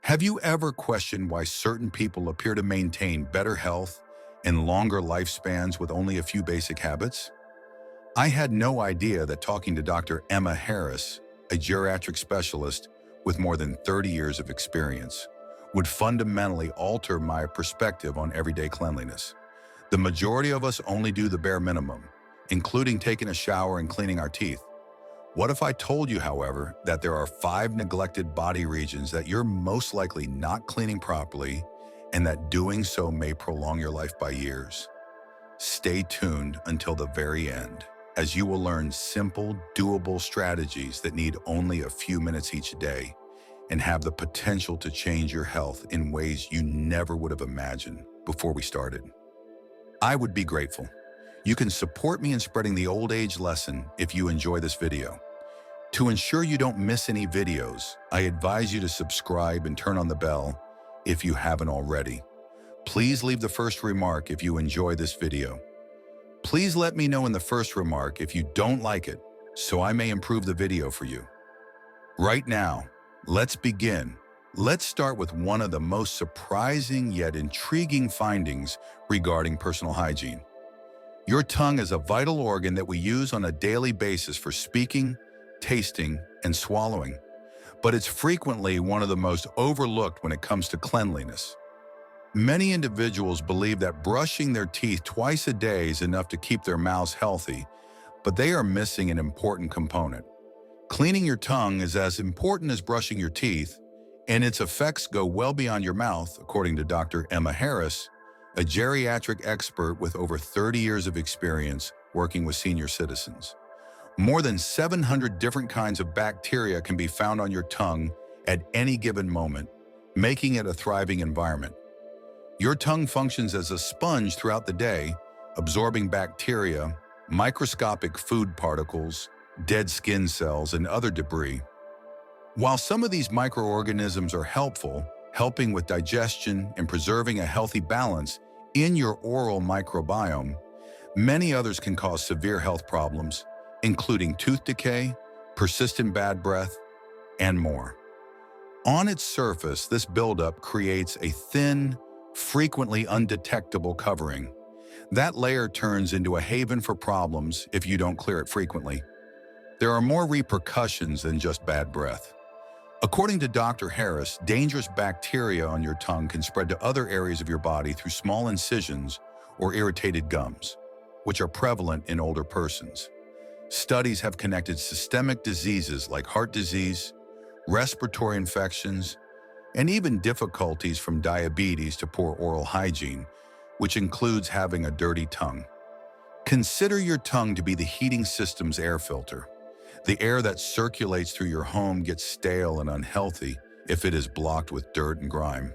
Have you ever questioned why certain people appear to maintain better health and longer lifespans with only a few basic habits? I had no idea that talking to Dr. Emma Harris, a geriatric specialist with more than 30 years of experience, would fundamentally alter my perspective on everyday cleanliness. The majority of us only do the bare minimum, including taking a shower and cleaning our teeth. What if I told you, however, that there are 5 neglected body regions that you're most likely not cleaning properly and that doing so may prolong your life by years? Stay tuned until the very end, as you will learn simple, doable strategies that need only a few minutes each day and have the potential to change your health in ways you never would have imagined before we started. I would be grateful. You can support me in spreading the old age lesson if you enjoy this video. To ensure you don't miss any videos, I advise you to subscribe and turn on the bell if you haven't already. Please leave the first remark if you enjoy this video. Please let me know in the first remark if you don't like it, so I may improve the video for you. Right now, let's begin. Let's start with one of the most surprising yet intriguing findings regarding personal hygiene. Your tongue is a vital organ that we use on a daily basis for speaking, tasting, and swallowing, but it's frequently one of the most overlooked when it comes to cleanliness. Many individuals believe that brushing their teeth twice a day is enough to keep their mouths healthy, but they are missing an important component. Cleaning your tongue is as important as brushing your teeth, and its effects go well beyond your mouth, according to Dr. Emma Harris, a geriatric expert with over 30 years of experience working with senior citizens. More than 700 different kinds of bacteria can be found on your tongue at any given moment, making it a thriving environment. Your tongue functions as a sponge throughout the day, absorbing bacteria, microscopic food particles, dead skin cells, and other debris. While some of these microorganisms are helpful, helping with digestion and preserving a healthy balance in your oral microbiome, many others can cause severe health problems, including tooth decay, persistent bad breath, and more. On its surface, this buildup creates a thin, frequently undetectable covering. That layer turns into a haven for problems if you don't clear it frequently. There are more repercussions than just bad breath. According to Dr. Harris, dangerous bacteria on your tongue can spread to other areas of your body through small incisions or irritated gums, which are prevalent in older persons. Studies have connected systemic diseases like heart disease, respiratory infections, and even difficulties from diabetes to poor oral hygiene, which includes having a dirty tongue. Consider your tongue to be the heating system's air filter. The air that circulates through your home gets stale and unhealthy if it is blocked with dirt and grime.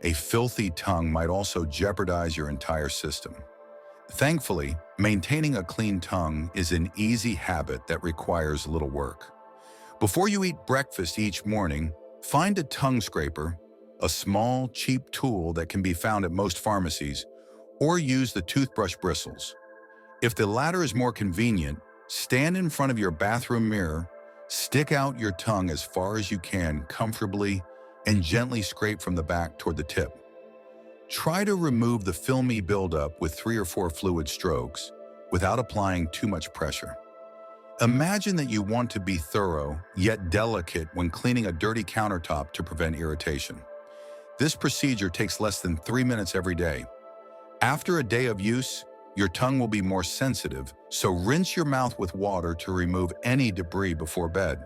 A filthy tongue might also jeopardize your entire system. Thankfully, maintaining a clean tongue is an easy habit that requires little work. Before you eat breakfast each morning, find a tongue scraper, a small, cheap tool that can be found at most pharmacies, or use the toothbrush bristles. If the latter is more convenient, stand in front of your bathroom mirror, stick out your tongue as far as you can comfortably, and gently scrape from the back toward the tip. Try to remove the filmy buildup with 3 or 4 fluid strokes without applying too much pressure. Imagine that you want to be thorough yet delicate when cleaning a dirty countertop to prevent irritation. This procedure takes less than 3 minutes every day. After a day of use, your tongue will be more sensitive, so rinse your mouth with water to remove any debris before bed.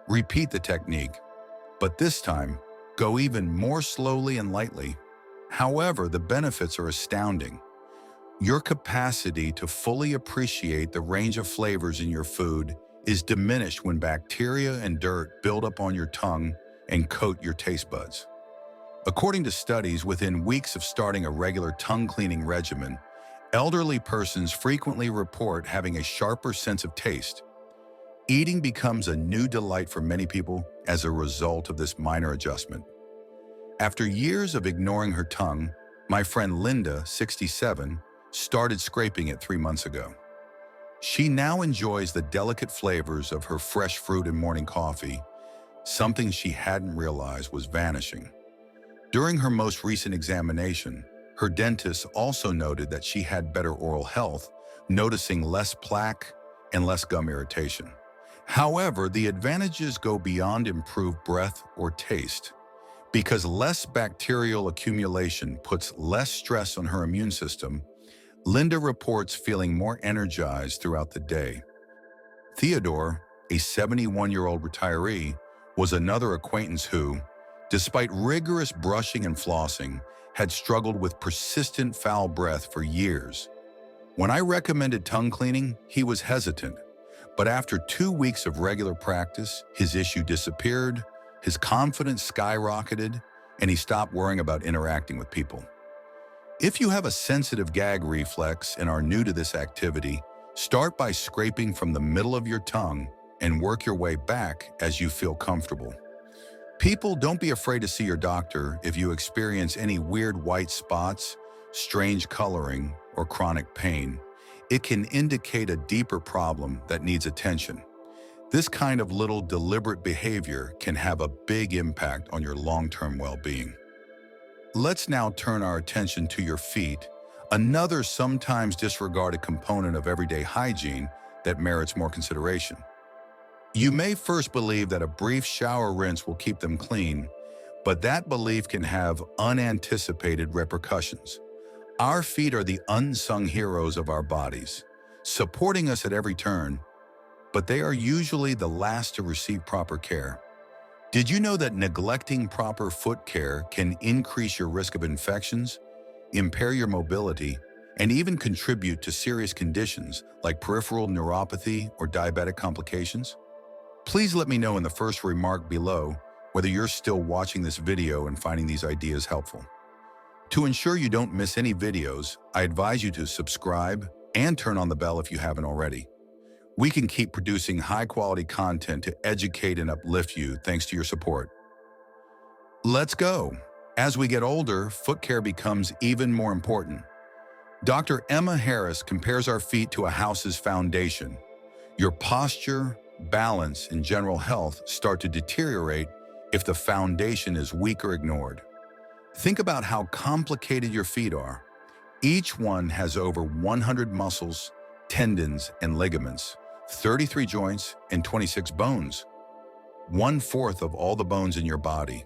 Repeat the technique, but this time, go even more slowly and lightly. However, the benefits are astounding. Your capacity to fully appreciate the range of flavors in your food is diminished when bacteria and dirt build up on your tongue and coat your taste buds. According to studies, within weeks of starting a regular tongue cleaning regimen, elderly persons frequently report having a sharper sense of taste. Eating becomes a new delight for many people as a result of this minor adjustment. After years of ignoring her tongue, my friend Linda, 67, started scraping it 3 months ago. She now enjoys the delicate flavors of her fresh fruit and morning coffee, something she hadn't realized was vanishing. During her most recent examination, her dentist also noted that she had better oral health, noticing less plaque and less gum irritation. However, the advantages go beyond improved breath or taste. Because less bacterial accumulation puts less stress on her immune system, Linda reports feeling more energized throughout the day. Theodore, a 71-year-old retiree, was another acquaintance who, despite rigorous brushing and flossing, had struggled with persistent foul breath for years. When I recommended tongue cleaning, he was hesitant, but after 2 weeks of regular practice, his issue disappeared, his confidence skyrocketed, and he stopped worrying about interacting with people. If you have a sensitive gag reflex and are new to this activity, start by scraping from the middle of your tongue and work your way back as you feel comfortable. People, don't be afraid to see your doctor if you experience any weird white spots, strange coloring, or chronic pain. It can indicate a deeper problem that needs attention. This kind of little deliberate behavior can have a big impact on your long-term well-being. Let's now turn our attention to your feet, another sometimes disregarded component of everyday hygiene that merits more consideration. You may first believe that a brief shower rinse will keep them clean, but that belief can have unanticipated repercussions. Our feet are the unsung heroes of our bodies, supporting us at every turn, but they are usually the last to receive proper care. Did you know that neglecting proper foot care can increase your risk of infections, impair your mobility, and even contribute to serious conditions like peripheral neuropathy or diabetic complications? Please let me know in the first remark below whether you're still watching this video and finding these ideas helpful. To ensure you don't miss any videos, I advise you to subscribe and turn on the bell if you haven't already. We can keep producing high-quality content to educate and uplift you thanks to your support. Let's go. As we get older, foot care becomes even more important. Dr. Emma Harris compares our feet to a house's foundation. Your posture, balance, and general health start to deteriorate if the foundation is weak or ignored. Think about how complicated your feet are. Each one has over 100 muscles, tendons, and ligaments, 33 joints, and 26 bones. 1/4 of all the bones in your body.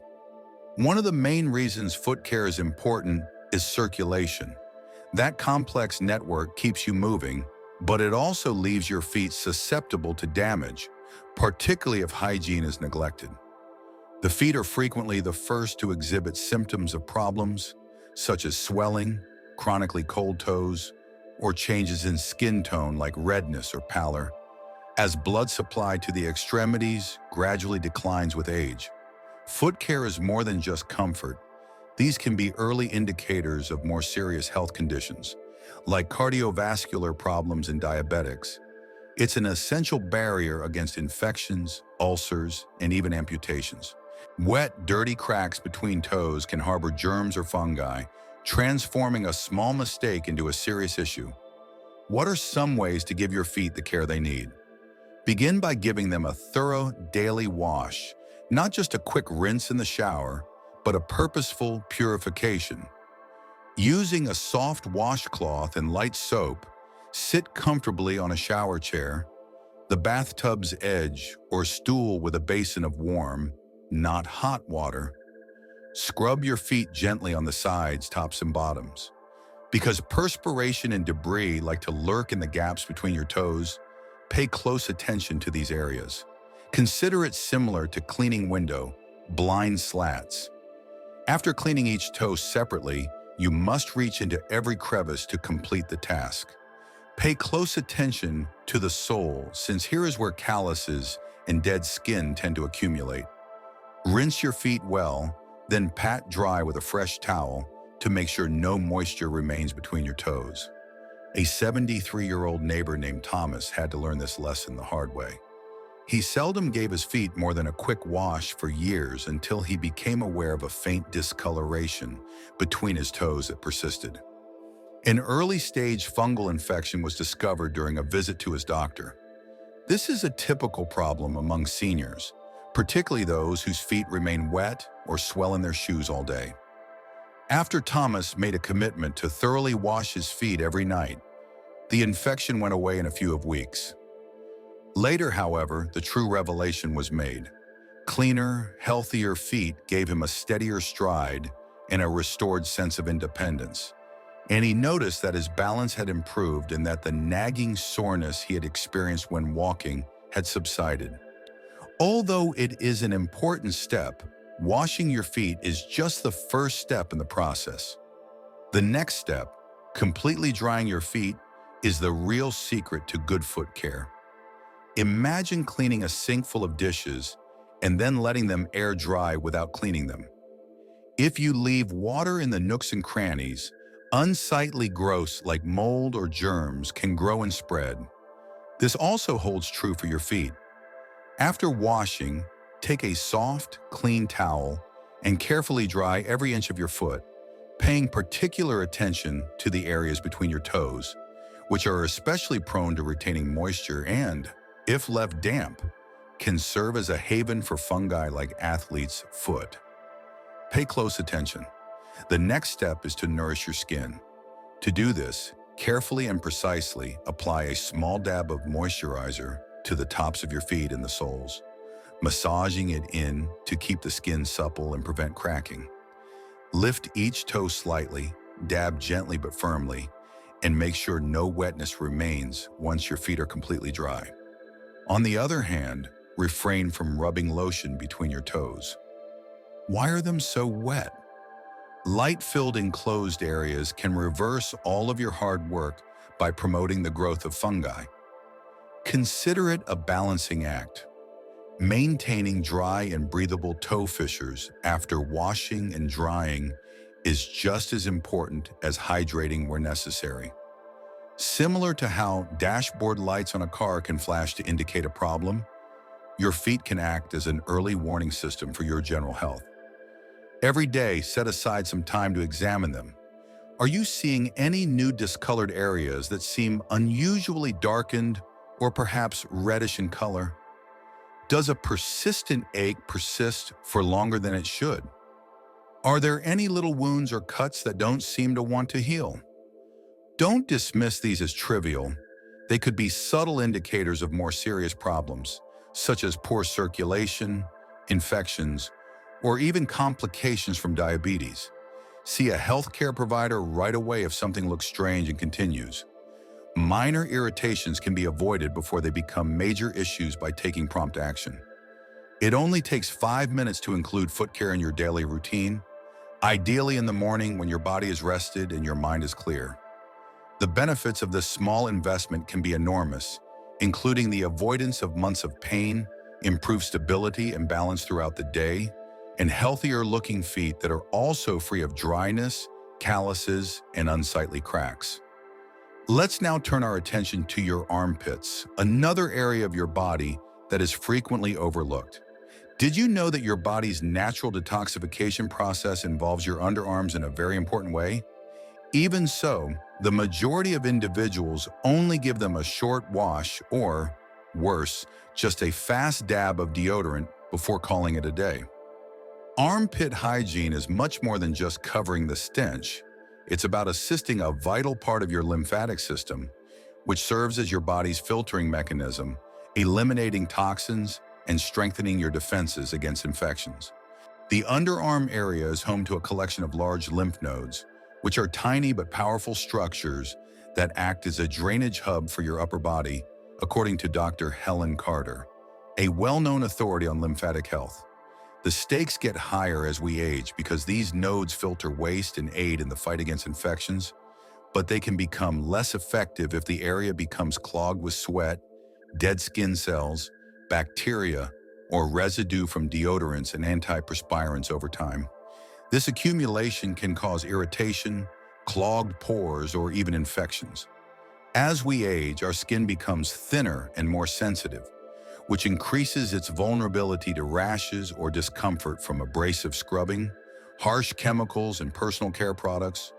One of the main reasons foot care is important is circulation. That complex network keeps you moving, but it also leaves your feet susceptible to damage, particularly if hygiene is neglected. The feet are frequently the first to exhibit symptoms of problems, such as swelling, chronically cold toes, or changes in skin tone like redness or pallor, as blood supply to the extremities gradually declines with age. Foot care is more than just comfort. These can be early indicators of more serious health conditions, like cardiovascular problems and diabetics. It's an essential barrier against infections, ulcers, and even amputations. Wet, dirty cracks between toes can harbor germs or fungi, transforming a small mistake into a serious issue. What are some ways to give your feet the care they need? Begin by giving them a thorough daily wash, not just a quick rinse in the shower, but a purposeful purification. Using a soft washcloth and light soap, sit comfortably on a shower chair, the bathtub's edge, or stool with a basin of warm, not hot water. Scrub your feet gently on the sides, tops, and bottoms. Because perspiration and debris like to lurk in the gaps between your toes, pay close attention to these areas. Consider it similar to cleaning window, blind slats. After cleaning each toe separately, you must reach into every crevice to complete the task. Pay close attention to the sole, since here is where calluses and dead skin tend to accumulate. Rinse your feet well, then pat dry with a fresh towel to make sure no moisture remains between your toes. A 73-year-old neighbor named Thomas had to learn this lesson the hard way. He seldom gave his feet more than a quick wash for years until he became aware of a faint discoloration between his toes that persisted. An early-stage fungal infection was discovered during a visit to his doctor. This is a typical problem among seniors, particularly those whose feet remain wet or swell in their shoes all day. After Thomas made a commitment to thoroughly wash his feet every night, the infection went away in a few weeks. Later, however, the true revelation was made. Cleaner, healthier feet gave him a steadier stride and a restored sense of independence. And he noticed that his balance had improved and that the nagging soreness he had experienced when walking had subsided. Although it is an important step, washing your feet is just the first step in the process. The next step, completely drying your feet, is the real secret to good foot care. Imagine cleaning a sink full of dishes and then letting them air dry without cleaning them. If you leave water in the nooks and crannies, unsightly growths like mold or germs can grow and spread. This also holds true for your feet. After washing, take a soft, clean towel and carefully dry every inch of your foot, paying particular attention to the areas between your toes, which are especially prone to retaining moisture and, if left damp, can serve as a haven for fungi like athlete's foot. Pay close attention. The next step is to nourish your skin. To do this, carefully and precisely apply a small dab of moisturizer to the tops of your feet and the soles, massaging it in to keep the skin supple and prevent cracking. Lift each toe slightly, dab gently but firmly, and make sure no wetness remains once your feet are completely dry. On the other hand, refrain from rubbing lotion between your toes. Why are them so wet? Light-filled enclosed areas can reverse all of your hard work by promoting the growth of fungi. Consider it a balancing act. Maintaining dry and breathable toe fissures after washing and drying is just as important as hydrating where necessary. Similar to how dashboard lights on a car can flash to indicate a problem, your feet can act as an early warning system for your general health. Every day, set aside some time to examine them. Are you seeing any new discolored areas that seem unusually darkened or perhaps reddish in color? Does a persistent ache persist for longer than it should? Are there any little wounds or cuts that don't seem to want to heal? Don't dismiss these as trivial. They could be subtle indicators of more serious problems, such as poor circulation, infections, or even complications from diabetes. See a healthcare provider right away if something looks strange and continues. Minor irritations can be avoided before they become major issues by taking prompt action. It only takes 5 minutes to include foot care in your daily routine, ideally in the morning when your body is rested and your mind is clear. The benefits of this small investment can be enormous, including the avoidance of months of pain, improved stability and balance throughout the day, and healthier-looking feet that are also free of dryness, calluses, and unsightly cracks. Let's now turn our attention to your armpits, another area of your body that is frequently overlooked. Did you know that your body's natural detoxification process involves your underarms in a very important way? Even so, the majority of individuals only give them a short wash or, worse, just a fast dab of deodorant before calling it a day. Armpit hygiene is much more than just covering the stench. It's about assisting a vital part of your lymphatic system, which serves as your body's filtering mechanism, eliminating toxins and strengthening your defenses against infections. The underarm area is home to a collection of large lymph nodes, which are tiny but powerful structures that act as a drainage hub for your upper body, according to Dr. Helen Carter, a well-known authority on lymphatic health. The stakes get higher as we age because these nodes filter waste and aid in the fight against infections, but they can become less effective if the area becomes clogged with sweat, dead skin cells, bacteria, or residue from deodorants and antiperspirants over time. This accumulation can cause irritation, clogged pores, or even infections. As we age, our skin becomes thinner and more sensitive, which increases its vulnerability to rashes or discomfort from abrasive scrubbing, harsh chemicals and personal care products,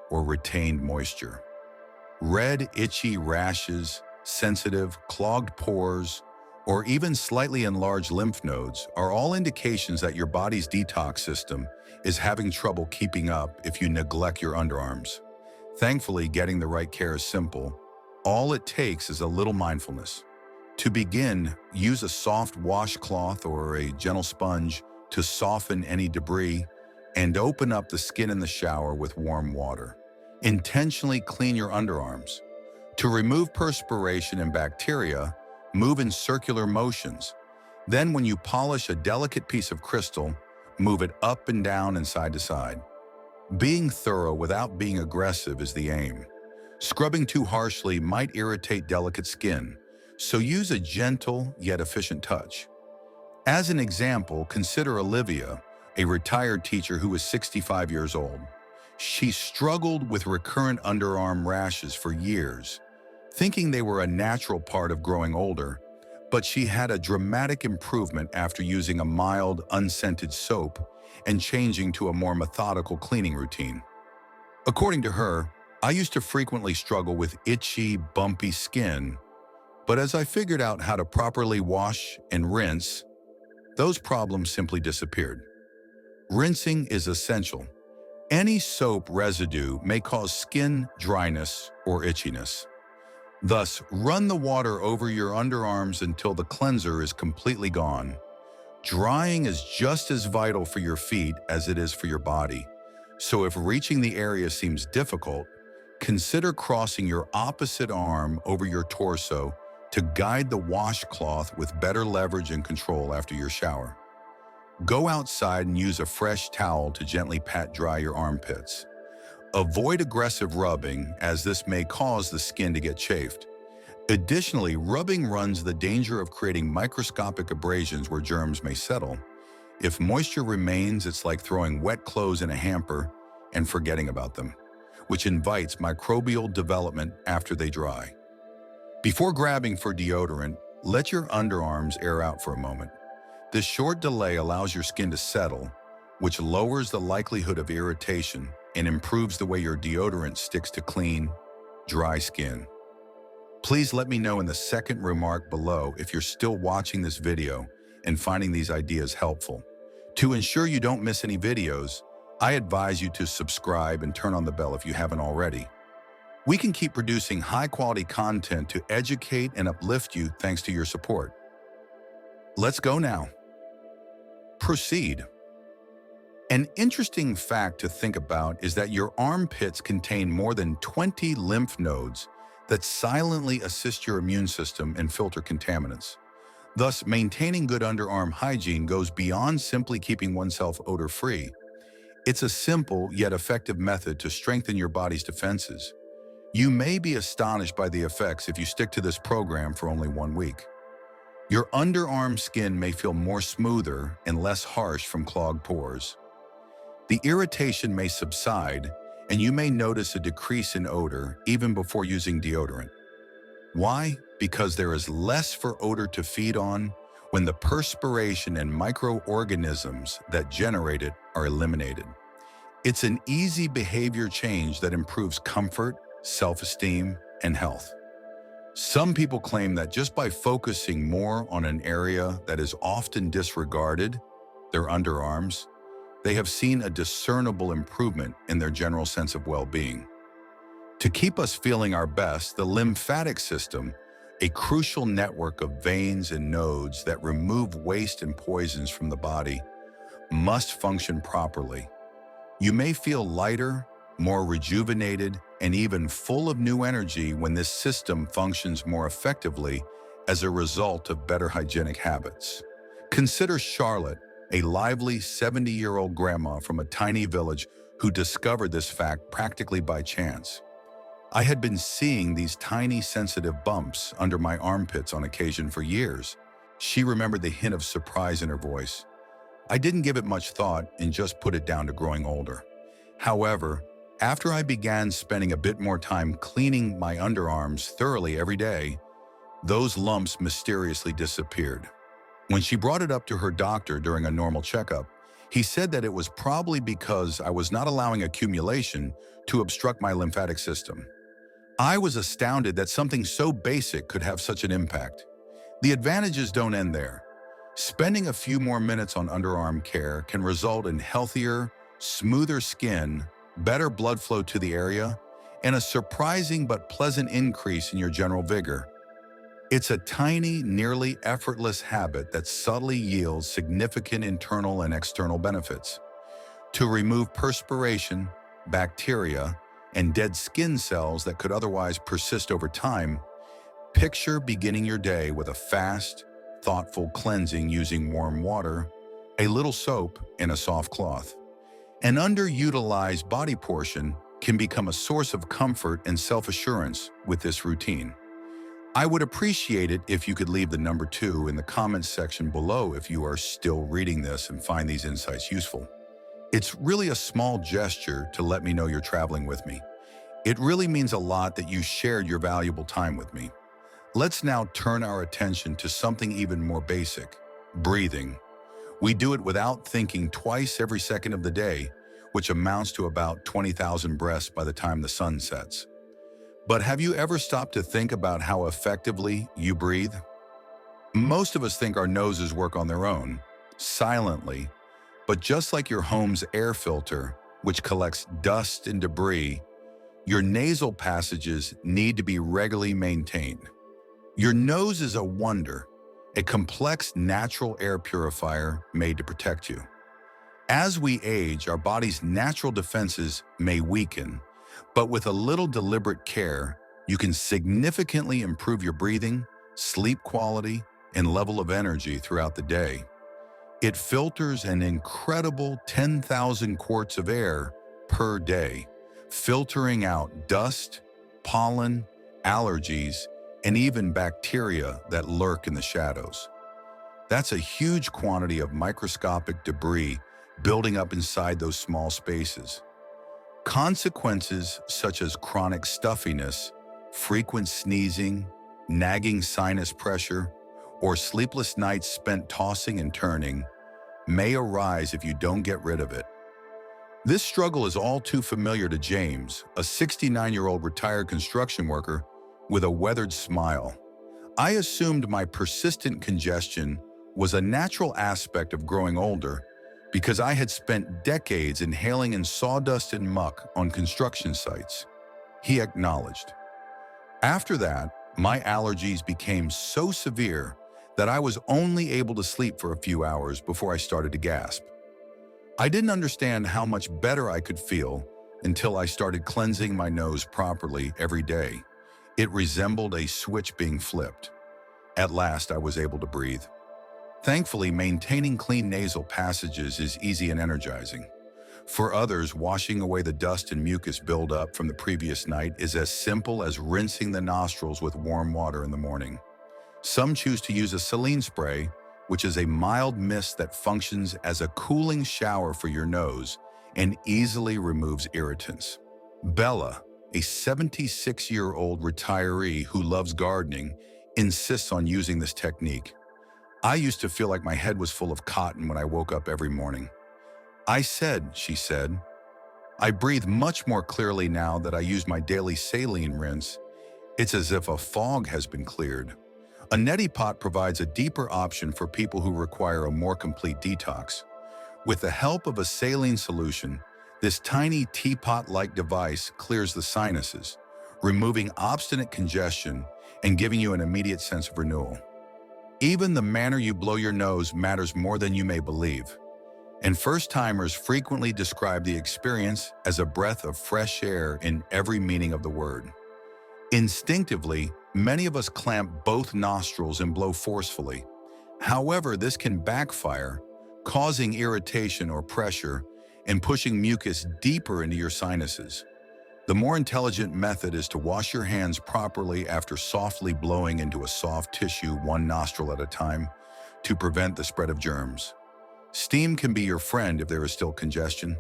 or retained moisture. Red, itchy rashes, sensitive, clogged pores, or even slightly enlarged lymph nodes are all indications that your body's detox system is having trouble keeping up if you neglect your underarms. Thankfully, getting the right care is simple. All it takes is a little mindfulness. To begin, use a soft washcloth or a gentle sponge to soften any debris and open up the skin in the shower with warm water. Intentionally clean your underarms. To remove perspiration and bacteria, move in circular motions. Then when you polish a delicate piece of crystal, move it up and down and side to side. Being thorough without being aggressive is the aim. Scrubbing too harshly might irritate delicate skin, so use a gentle yet efficient touch. As an example, consider Olivia, a retired teacher who is 65 years old. She struggled with recurrent underarm rashes for years, thinking they were a natural part of growing older, but she had a dramatic improvement after using a mild, unscented soap and changing to a more methodical cleaning routine. According to her, I used to frequently struggle with itchy, bumpy skin, but as I figured out how to properly wash and rinse, those problems simply disappeared. Rinsing is essential. Any soap residue may cause skin dryness or itchiness. Thus, run the water over your underarms until the cleanser is completely gone. Drying is just as vital for your feet as it is for your body. So if reaching the area seems difficult, consider crossing your opposite arm over your torso to guide the washcloth with better leverage and control after your shower. Go outside and use a fresh towel to gently pat dry your armpits. Avoid aggressive rubbing, as this may cause the skin to get chafed. Additionally, rubbing runs the danger of creating microscopic abrasions where germs may settle. If moisture remains, it's like throwing wet clothes in a hamper and forgetting about them, which invites microbial development after they dry. Before grabbing for deodorant, let your underarms air out for a moment. This short delay allows your skin to settle, which lowers the likelihood of irritation and improves the way your deodorant sticks to clean, dry skin. Please let me know in the second remark below if you're still watching this video and finding these ideas helpful. To ensure you don't miss any videos, I advise you to subscribe and turn on the bell if you haven't already. We can keep producing high-quality content to educate and uplift you thanks to your support. Let's go now. Proceed. An interesting fact to think about is that your armpits contain more than 20 lymph nodes that silently assist your immune system and filter contaminants. Thus, maintaining good underarm hygiene goes beyond simply keeping oneself odor-free. It's a simple yet effective method to strengthen your body's defenses. You may be astonished by the effects if you stick to this program for only 1 week. Your underarm skin may feel more smoother and less harsh from clogged pores. The irritation may subside, and you may notice a decrease in odor even before using deodorant. Why? Because there is less for odor to feed on when the perspiration and microorganisms that generate it are eliminated. It's an easy behavior change that improves comfort, self-esteem, and health. Some people claim that just by focusing more on an area that is often disregarded, their underarms, they have seen a discernible improvement in their general sense of well-being. To keep us feeling our best, the lymphatic system, a crucial network of veins and nodes that remove waste and poisons from the body, must function properly. You may feel lighter, more rejuvenated, and even full of new energy when this system functions more effectively as a result of better hygienic habits. Consider Charlotte, a lively 70-year-old grandma from a tiny village who discovered this fact practically by chance. I had been seeing these tiny sensitive bumps under my armpits on occasion for years. She remembered the hint of surprise in her voice. I didn't give it much thought and just put it down to growing older. However, after I began spending a bit more time cleaning my underarms thoroughly every day, those lumps mysteriously disappeared. When she brought it up to her doctor during a normal checkup, he said that it was probably because I was not allowing accumulation to obstruct my lymphatic system. I was astounded that something so basic could have such an impact. The advantages don't end there. Spending a few more minutes on underarm care can result in healthier, smoother skin, better blood flow to the area, and a surprising but pleasant increase in your general vigor. It's a tiny, nearly effortless habit that subtly yields significant internal and external benefits. To remove perspiration, bacteria, and dead skin cells that could otherwise persist over time, picture beginning your day with a fast, thoughtful cleansing using warm water, a little soap, and a soft cloth. An underutilized body portion can become a source of comfort and self-assurance with this routine. I would appreciate it if you could leave the number 2 in the comments section below if you are still reading this and find these insights useful. It's really a small gesture to let me know you're traveling with me. It really means a lot that you shared your valuable time with me. Let's now turn our attention to something even more basic: breathing. We do it without thinking twice every second of the day, which amounts to about 20,000 breaths by the time the sun sets. But have you ever stopped to think about how effectively you breathe? Most of us think our noses work on their own, silently, but just like your home's air filter, which collects dust and debris, your nasal passages need to be regularly maintained. Your nose is a wonder, a complex natural air purifier made to protect you. As we age, our body's natural defenses may weaken, but with a little deliberate care, you can significantly improve your breathing, sleep quality, and level of energy throughout the day. It filters an incredible 10,000 quarts of air per day, filtering out dust, pollen, allergies, and even bacteria that lurk in the shadows. That's a huge quantity of microscopic debris building up inside those small spaces. Consequences such as chronic stuffiness, frequent sneezing, nagging sinus pressure, or sleepless nights spent tossing and turning may arise if you don't get rid of it. This struggle is all too familiar to James, a 69-year-old retired construction worker with a weathered smile. I assumed my persistent congestion was a natural aspect of growing older because I had spent decades inhaling in sawdust and muck on construction sites, he acknowledged. After that, my allergies became so severe that I was only able to sleep for a few hours before I started to gasp. I didn't understand how much better I could feel until I started cleansing my nose properly every day. It resembled a switch being flipped. At last, I was able to breathe. Thankfully, maintaining clean nasal passages is easy and energizing. For others, washing away the dust and mucus buildup from the previous night is as simple as rinsing the nostrils with warm water in the morning. Some choose to use a saline spray, which is a mild mist that functions as a cooling shower for your nose and easily removes irritants. Bella, a 76-year-old retiree who loves gardening, insists on using this technique. I used to feel like my head was full of cotton when I woke up every morning. She said, I breathe much more clearly now that I use my daily saline rinse. It's as if a fog has been cleared. A neti pot provides a deeper option for people who require a more complete detox. With the help of a saline solution, this tiny teapot-like device clears the sinuses, removing obstinate congestion and giving you an immediate sense of renewal. Even the manner you blow your nose matters more than you may believe, and first-timers frequently describe the experience as a breath of fresh air in every meaning of the word. Instinctively, many of us clamp both nostrils and blow forcefully. However, this can backfire, causing irritation or pressure and pushing mucus deeper into your sinuses. The more intelligent method is to wash your hands properly after softly blowing into a soft tissue one nostril at a time to prevent the spread of germs. Steam can be your friend if there is still congestion.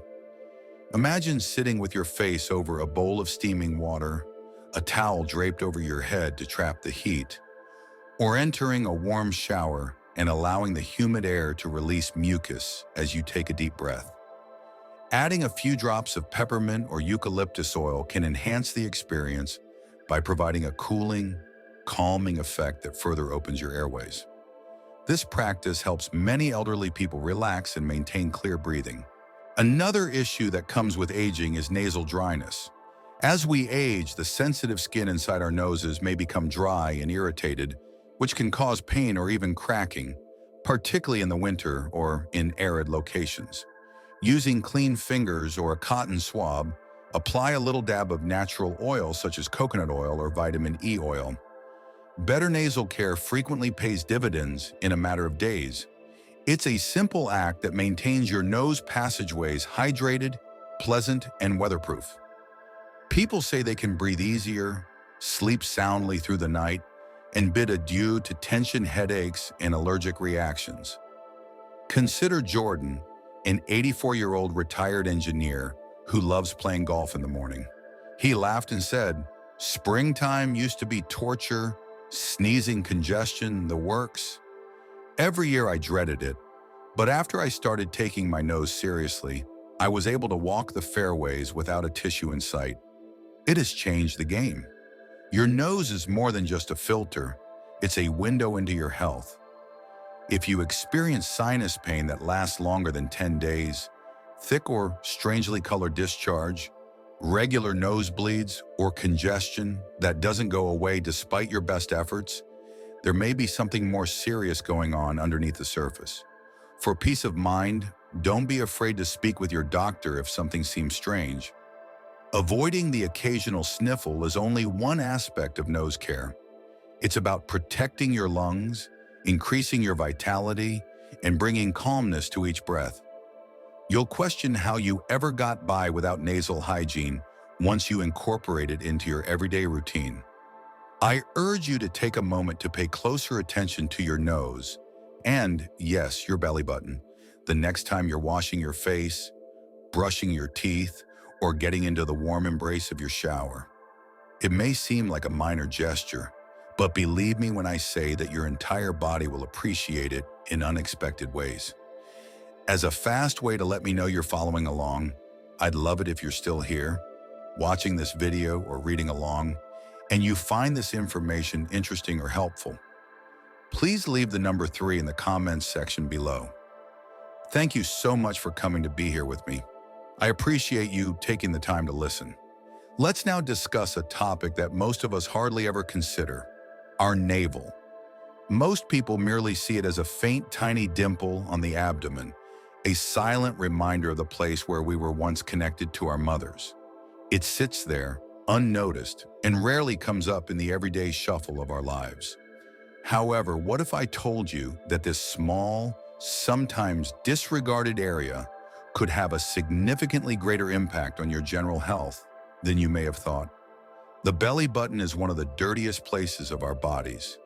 Imagine sitting with your face over a bowl of steaming water, a towel draped over your head to trap the heat, or entering a warm shower and allowing the humid air to release mucus as you take a deep breath. Adding a few drops of peppermint or eucalyptus oil can enhance the experience by providing a cooling, calming effect that further opens your airways. This practice helps many elderly people relax and maintain clear breathing. Another issue that comes with aging is nasal dryness. As we age, the sensitive skin inside our noses may become dry and irritated, which can cause pain or even cracking, particularly in the winter or in arid locations. Using clean fingers or a cotton swab, apply a little dab of natural oil such as coconut oil or vitamin E oil. Better nasal care frequently pays dividends in a matter of days. It's a simple act that maintains your nose passageways hydrated, pleasant, and weatherproof. People say they can breathe easier, sleep soundly through the night, and bid adieu to tension, headaches, and allergic reactions. Consider Jordan, an 84-year-old retired engineer who loves playing golf in the morning. He laughed and said, "Springtime used to be torture, sneezing, congestion, the works. Every year I dreaded it, but after I started taking my nose seriously, I was able to walk the fairways without a tissue in sight. It has changed the game. Your nose is more than just a filter. It's a window into your health. If you experience sinus pain that lasts longer than 10 days, thick or strangely colored discharge, regular nosebleeds, or congestion that doesn't go away despite your best efforts, there may be something more serious going on underneath the surface. For peace of mind, don't be afraid to speak with your doctor if something seems strange. Avoiding the occasional sniffle is only one aspect of nose care. It's about protecting your lungs, increasing your vitality, and bringing calmness to each breath. You'll question how you ever got by without nasal hygiene once you incorporate it into your everyday routine. I urge you to take a moment to pay closer attention to your nose and, yes, your belly button, the next time you're washing your face, brushing your teeth, or getting into the warm embrace of your shower. It may seem like a minor gesture, but believe me when I say that your entire body will appreciate it in unexpected ways. As a fast way to let me know you're following along, I'd love it if you're still here, watching this video or reading along, and you find this information interesting or helpful. Please leave the number 3 in the comments section below. Thank you so much for coming to be here with me. I appreciate you taking the time to listen. Let's now discuss a topic that most of us hardly ever consider, our navel. Most people merely see it as a faint, tiny dimple on the abdomen, a silent reminder of the place where we were once connected to our mothers. It sits there, unnoticed, and rarely comes up in the everyday shuffle of our lives. However, what if I told you that this small, sometimes disregarded area could have a significantly greater impact on your general health than you may have thought? The belly button is one of the dirtiest places of our bodies,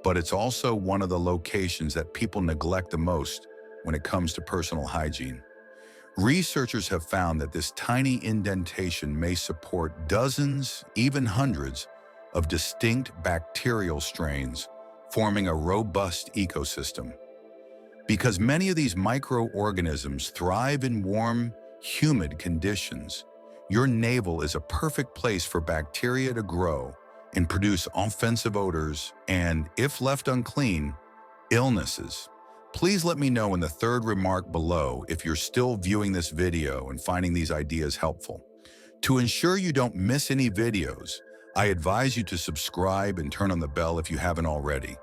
but it's also one of the locations that people neglect the most when it comes to personal hygiene. Researchers have found that this tiny indentation may support dozens, even hundreds, of distinct bacterial strains, forming a robust ecosystem. Because many of these microorganisms thrive in warm, humid conditions, your navel is a perfect place for bacteria to grow and produce offensive odors and, if left unclean, illnesses. Please let me know in the third remark below if you're still viewing this video and finding these ideas helpful. To ensure you don't miss any videos, I advise you to subscribe and turn on the bell if you haven't already.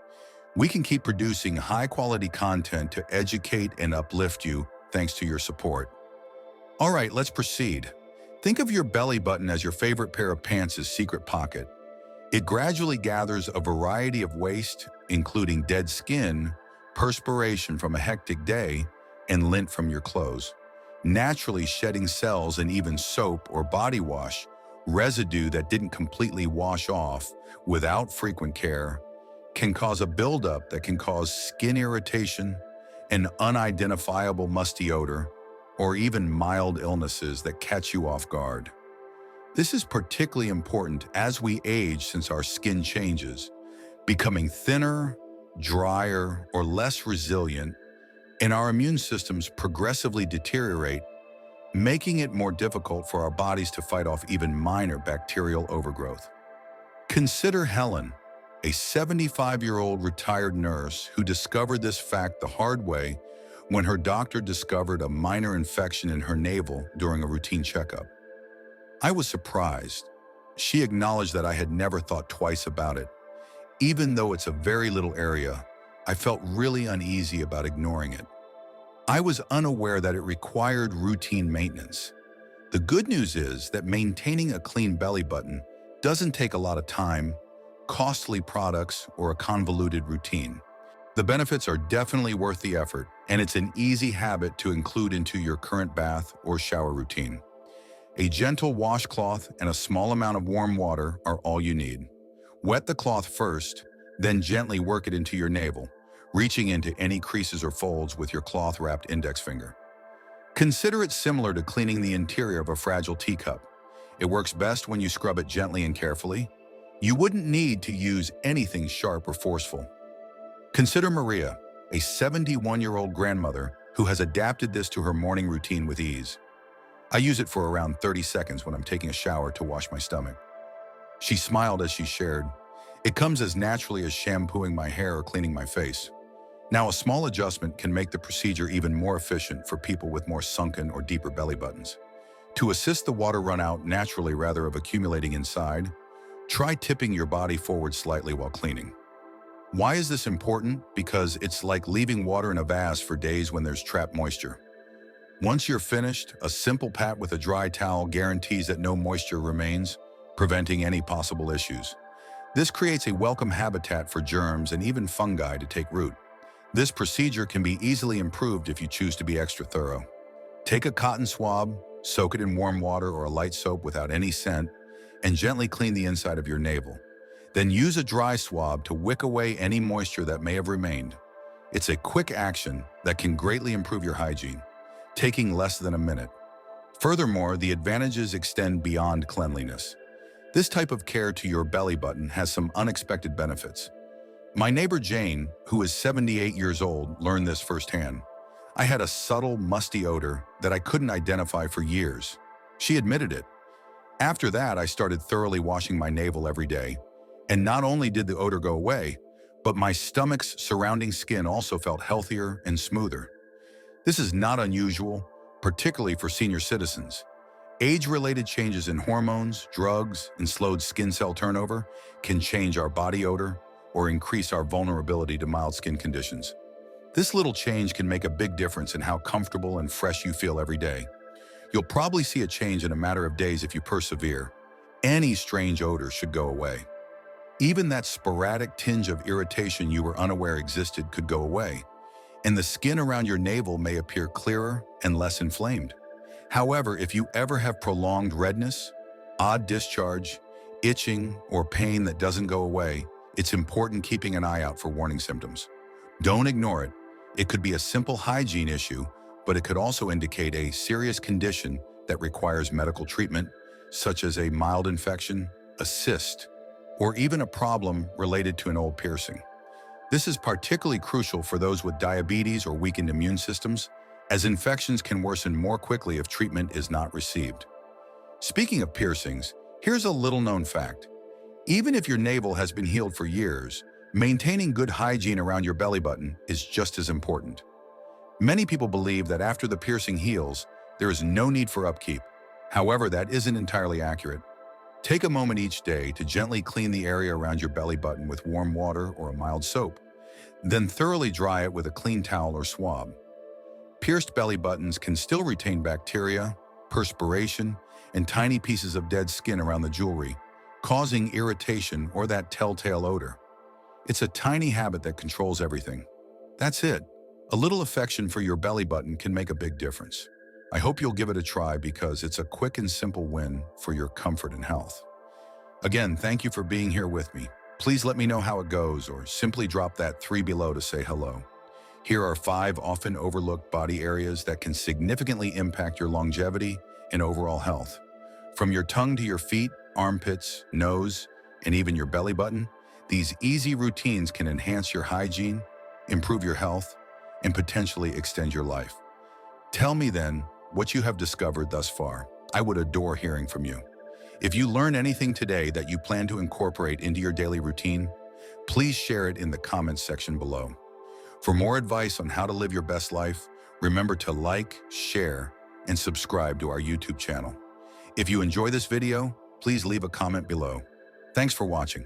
We can keep producing high-quality content to educate and uplift you thanks to your support. All right, let's proceed. Think of your belly button as your favorite pair of pants' secret pocket. It gradually gathers a variety of waste, including dead skin, perspiration from a hectic day, and lint from your clothes. Naturally shedding cells and even soap or body wash, residue that didn't completely wash off without frequent care, can cause a buildup that can cause skin irritation, an unidentifiable musty odor, or even mild illnesses that catch you off guard. This is particularly important as we age, since our skin changes, becoming thinner, drier, or less resilient, and our immune systems progressively deteriorate, making it more difficult for our bodies to fight off even minor bacterial overgrowth. Consider Helen, a 75-year-old retired nurse who discovered this fact the hard way when her doctor discovered a minor infection in her navel during a routine checkup. I was surprised. She acknowledged that I had never thought twice about it. Even though it's a very little area, I felt really uneasy about ignoring it. I was unaware that it required routine maintenance. The good news is that maintaining a clean belly button doesn't take a lot of time, costly products, or a convoluted routine. The benefits are definitely worth the effort, and it's an easy habit to include into your current bath or shower routine. A gentle washcloth and a small amount of warm water are all you need. Wet the cloth first, then gently work it into your navel, reaching into any creases or folds with your cloth-wrapped index finger. Consider it similar to cleaning the interior of a fragile teacup. It works best when you scrub it gently and carefully. You wouldn't need to use anything sharp or forceful. Consider Maria, a 71-year-old grandmother who has adapted this to her morning routine with ease. I use it for around 30 seconds when I'm taking a shower to wash my stomach. She smiled as she shared, "It comes as naturally as shampooing my hair or cleaning my face." Now, a small adjustment can make the procedure even more efficient for people with more sunken or deeper belly buttons. To assist the water run out naturally rather than accumulating inside, try tipping your body forward slightly while cleaning. Why is this important? Because it's like leaving water in a vase for days when there's trapped moisture. Once you're finished, a simple pat with a dry towel guarantees that no moisture remains, preventing any possible issues. This creates a welcome habitat for germs and even fungi to take root. This procedure can be easily improved if you choose to be extra thorough. Take a cotton swab, soak it in warm water or a light soap without any scent, and gently clean the inside of your navel. Then use a dry swab to wick away any moisture that may have remained. It's a quick action that can greatly improve your hygiene, taking less than a minute. Furthermore, the advantages extend beyond cleanliness. This type of care to your belly button has some unexpected benefits. My neighbor Jane, who is 78 years old, learned this firsthand. I had a subtle, musty odor that I couldn't identify for years. She admitted it. After that, I started thoroughly washing my navel every day. And not only did the odor go away, but my stomach's surrounding skin also felt healthier and smoother. This is not unusual, particularly for senior citizens. Age-related changes in hormones, drugs, and slowed skin cell turnover can change our body odor or increase our vulnerability to mild skin conditions. This little change can make a big difference in how comfortable and fresh you feel every day. You'll probably see a change in a matter of days if you persevere. Any strange odor should go away. Even that sporadic tinge of irritation you were unaware existed could go away, and the skin around your navel may appear clearer and less inflamed. However, if you ever have prolonged redness, odd discharge, itching, or pain that doesn't go away, it's important keeping an eye out for warning symptoms. Don't ignore it. It could be a simple hygiene issue, but it could also indicate a serious condition that requires medical treatment, such as a mild infection, a cyst, or even a problem related to an old piercing. This is particularly crucial for those with diabetes or weakened immune systems, as infections can worsen more quickly if treatment is not received. Speaking of piercings, here's a little-known fact. Even if your navel has been healed for years, maintaining good hygiene around your belly button is just as important. Many people believe that after the piercing heals, there is no need for upkeep. However, that isn't entirely accurate. Take a moment each day to gently clean the area around your belly button with warm water or a mild soap. Then thoroughly dry it with a clean towel or swab. Pierced belly buttons can still retain bacteria, perspiration, and tiny pieces of dead skin around the jewelry, causing irritation or that telltale odor. It's a tiny habit that controls everything. That's it. A little affection for your belly button can make a big difference. I hope you'll give it a try because it's a quick and simple win for your comfort and health. Again, thank you for being here with me. Please let me know how it goes or simply drop that 3 below to say hello. Here are 5 often overlooked body areas that can significantly impact your longevity and overall health. From your tongue to your feet, armpits, nose, and even your belly button, these easy routines can enhance your hygiene, improve your health, and potentially extend your life. Tell me then what you have discovered thus far. I would adore hearing from you. If you learn anything today that you plan to incorporate into your daily routine, Please share it in the comments section below. For more advice on how to live your best life, remember to like, share, and subscribe to our YouTube channel. If you enjoy this video, please leave a comment below. Thanks for watching.